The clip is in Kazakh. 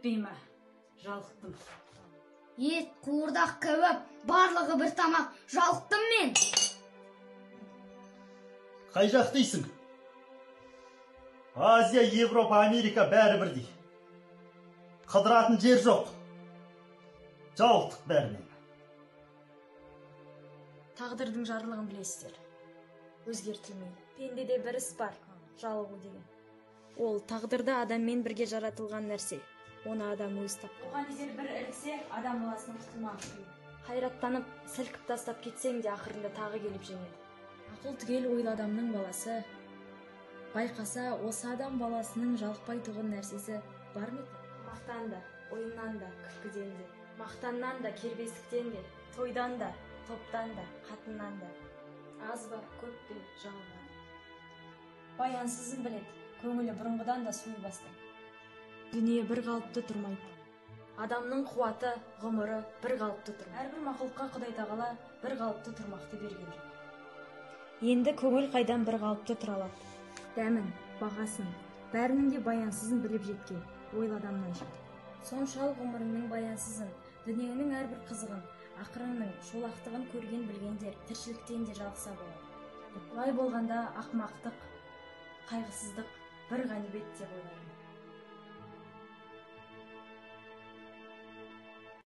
жетпейме? Жалықтым. Ет, қуырдақ, кәуап, барлығы бір тамақ. Жалықтым мен. Қай жақ дейсің? Азия, Европа, Америка бәрі бірдей. Қыдыратын жер жоқ. Жалықтық бәрінен. Тағдырдың жарлығын білесіздер. Өзгертілмейді. Пендеде бір іс бар, жалығу деген. Ол тағдырда адаммен бірге жаратылған нәрсе. Оны адам өз тапқан. Оған егер бір іліксе, адам баласының құтылмағы қиын. Хайраттанып, сілкіп тастап кетсең де ақырында тағы келіп жеңеді. Ақыл түгел ойлы адамның баласы. Байқаса, осы адам баласының жалықпай тұғын нәрсесі бар ма екен? Мақтан да, ойыннан да, күлкіден де, мақтаннан да, кербестіктен де, тойдан да, топтан да, қатыннан да. Аз ба, көп пе, жалған. Баянсызын білет, көңілі бұрынғыдан да суый бастайды. Дүние бір қалыпты тұрмайды. Адамның қуаты, ғұмыры бір қалыпты тұрмайды. Әрбір мақұлыққа Құдай тағала бір қалыпты тұрмақты берген жоқ. Енді көңіл қайдан бір қалыпты тұра алады? Дәмін, бағасын, бәрінің де баянсызын біліп жеткен ойлы адамнан шығады. Соншалық ғұмырының баянсызын, дүниенің әрбір қызығын, ақырының шолақтығын көрген білгендер тіршіліктен де жалықса болады. Бұлай болғанда ақымақтық, қайғысыздық бір ғанибет деп ойлаймын.